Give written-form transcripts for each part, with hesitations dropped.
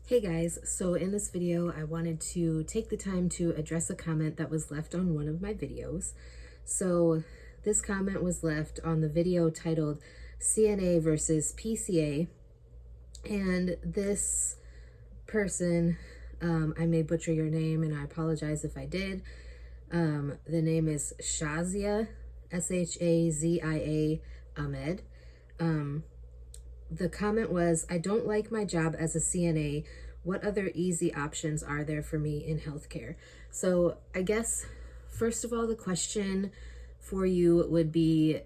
Hey guys, so in this video I wanted to take the time to address a comment that was left on one of my videos. So this comment was left on the video titled CNA versus PCA, and this person, I may butcher your name and I apologize if I did. The name is Shazia, Shazia Ahmed. The comment was, I don't like my job as a CNA. What other easy options are there for me in healthcare? So I guess, first of all, the question for you would be,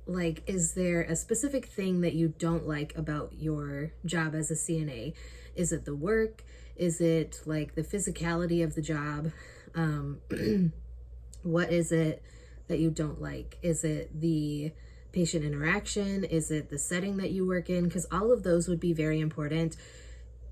like, is there a specific thing that you don't like about your job as a CNA? Is it the work? Is it like the physicality of the job? Um, what is it that you don't like? Is it the patient interaction? Is it the setting that you work in? Because all of those would be very important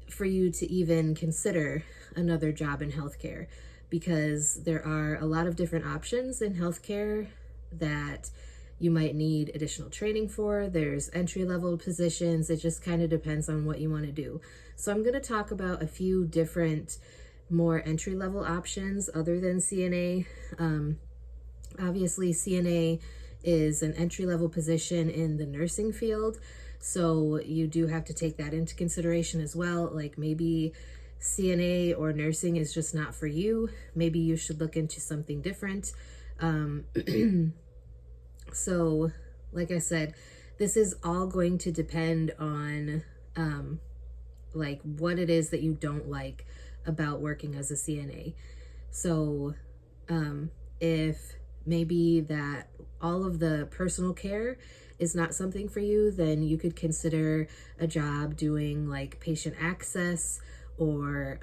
for you to even consider another job in healthcare, because there are a lot of different options in healthcare that you might need additional training for. There's entry-level positions. It just kind of depends on what you want to do. So I'm going to talk about a few different more entry-level options other than CNA. Obviously, CNA is an entry-level position in the nursing field, so you do have to take that into consideration as well. Like, maybe CNA or nursing is just not for you. Maybe you should look into something different. So like I said, this is all going to depend on like what it is that you don't like about working as a CNA. So if maybe that all of the personal care is not something for you, then you could consider a job doing like patient access, or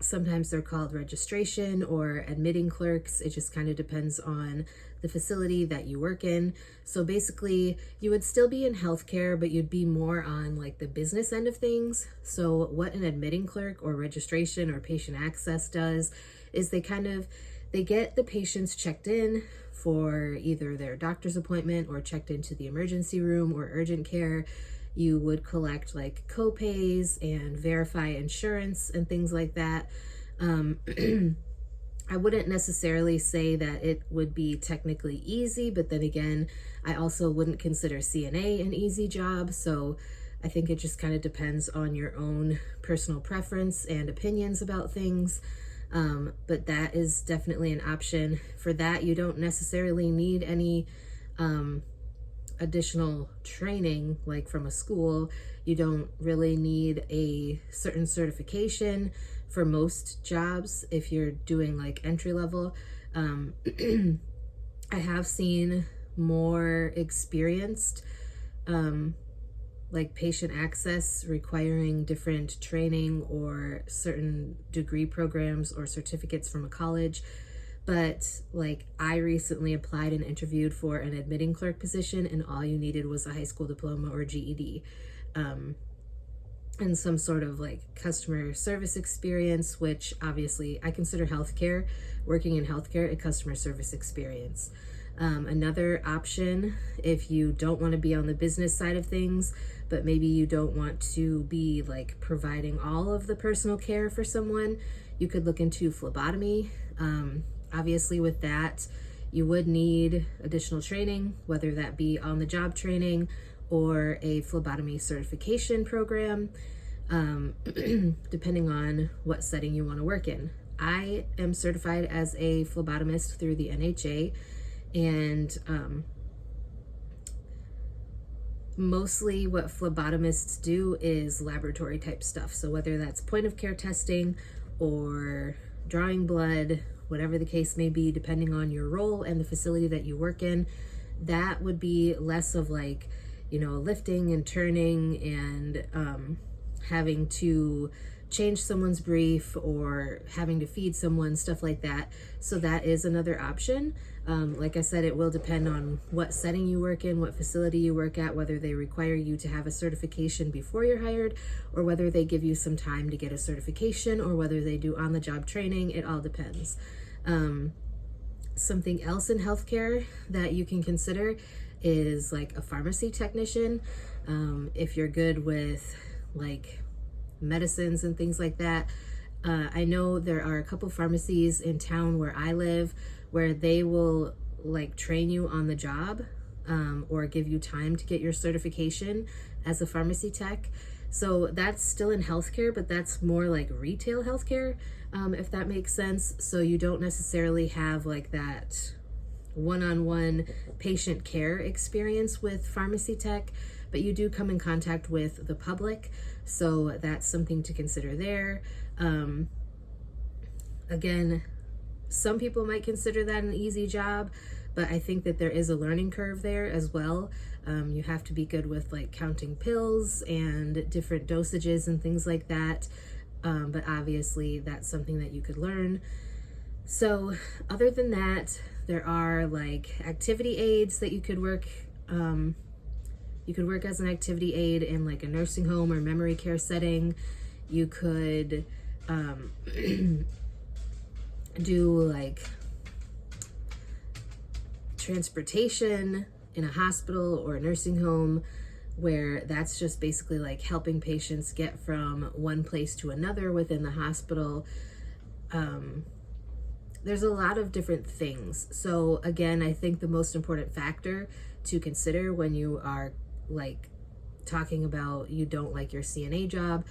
sometimes they're called registration or admitting clerks. It just kind of depends on the facility that you work in. So basically, you would still be in healthcare, but you'd be more on like the business end of things. So what an admitting clerk or registration or patient access does is they get the patients checked in for either their doctor's appointment or checked into the emergency room or urgent care. You would collect like co-pays and verify insurance and things like that. I wouldn't necessarily say that it would be technically easy, but then again, I also wouldn't consider CNA an easy job. So I think it just kind of depends on your own personal preference and opinions about things. But that is definitely an option. For that, you don't necessarily need any additional training like from a school. You don't really need a certain certification for most jobs if you're doing like entry level. I have seen more experienced like patient access requiring different training or certain degree programs or certificates from a college. But like, I recently applied and interviewed for an admitting clerk position, and all you needed was a high school diploma or GED, and some sort of like customer service experience, which obviously I consider healthcare, working in healthcare, a customer service experience. Another option, if you don't want to be on the business side of things, but maybe you don't want to be like providing all of the personal care for someone, you could look into phlebotomy. Obviously with that, you would need additional training, whether that be on the job training or a phlebotomy certification program, depending on what setting you want to work in. I am certified as a phlebotomist through the NHA, and mostly what phlebotomists do is laboratory type stuff. So whether that's point of care testing or drawing blood, whatever the case may be, depending on your role and the facility that you work in, that would be less of like, lifting and turning and having to change someone's brief or having to feed someone, stuff like that. So that is another option. Like I said, it will depend on what setting you work in, what facility you work at, whether they require you to have a certification before you're hired, or whether they give you some time to get a certification, or whether they do on-the-job training. It all depends. Something else in healthcare that you can consider is like a pharmacy technician. If you're good with like medicines and things like that. I know there are a couple pharmacies in town where I live where they will like train you on the job, or give you time to get your certification as a pharmacy tech. So that's still in healthcare, but that's more like retail healthcare, if that makes sense. So you don't necessarily have like that one-on-one patient care experience with pharmacy tech, but you do come in contact with the public. So that's something to consider there. Again, some people might consider that an easy job, but I think that there is a learning curve there as well. You have to be good with like counting pills and different dosages and things like that. But obviously that's something that you could learn. So other than that, there are like activity aids that you could work. You could work as an activity aid in like a nursing home or memory care setting. You could do like transportation in a hospital or a nursing home, where that's just basically like helping patients get from one place to another within the hospital. There's a lot of different things. So again, I think the most important factor to consider when you are like talking about you don't like your CNA job,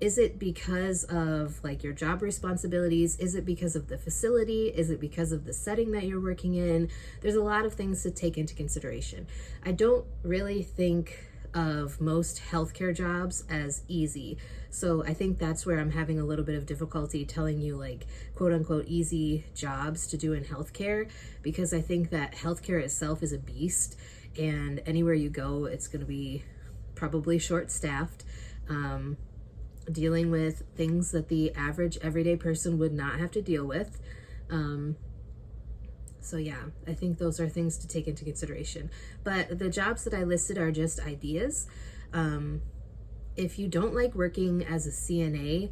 is it because of like your job responsibilities? Is it because of the facility? Is it because of the setting that you're working in? There's a lot of things to take into consideration. I don't really think of most healthcare jobs as easy. So I think that's where I'm having a little bit of difficulty telling you like quote unquote easy jobs to do in healthcare, because I think that healthcare itself is a beast, and anywhere you go, it's going to be probably short staffed. Dealing with things that the average everyday person would not have to deal with. So yeah, I think those are things to take into consideration. But the jobs that I listed are just ideas. If you don't like working as a CNA,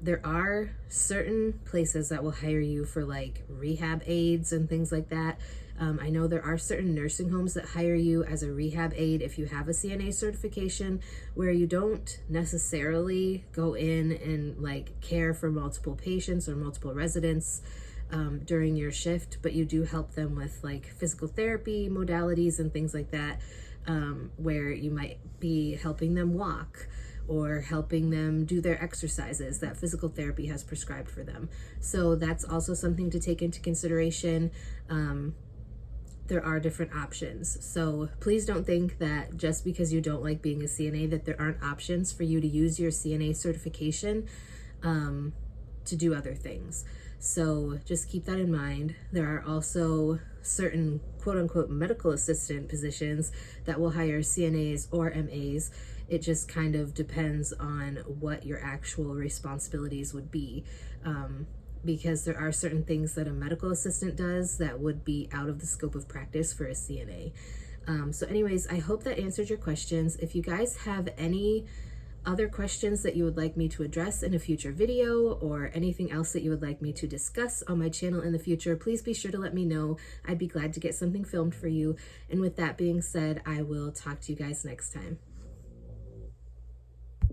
there are certain places that will hire you for like rehab aides and things like that. I know there are certain nursing homes that hire you as a rehab aide if you have a CNA certification, where you don't necessarily go in and like care for multiple patients or multiple residents during your shift, but you do help them with like physical therapy modalities and things like that, where you might be helping them walk or helping them do their exercises that physical therapy has prescribed for them. So that's also something to take into consideration. There are different options. So please don't think that just because you don't like being a CNA that there aren't options for you to use your CNA certification to do other things. So just keep that in mind. There are also certain quote unquote medical assistant positions that will hire CNAs or MAs. It just kind of depends on what your actual responsibilities would be. Because there are certain things that a medical assistant does that would be out of the scope of practice for a CNA. So anyways, I hope that answered your questions. If you guys have any other questions that you would like me to address in a future video, or anything else that you would like me to discuss on my channel in the future, please be sure to let me know. I'd be glad to get something filmed for you. And with that being said, I will talk to you guys next time.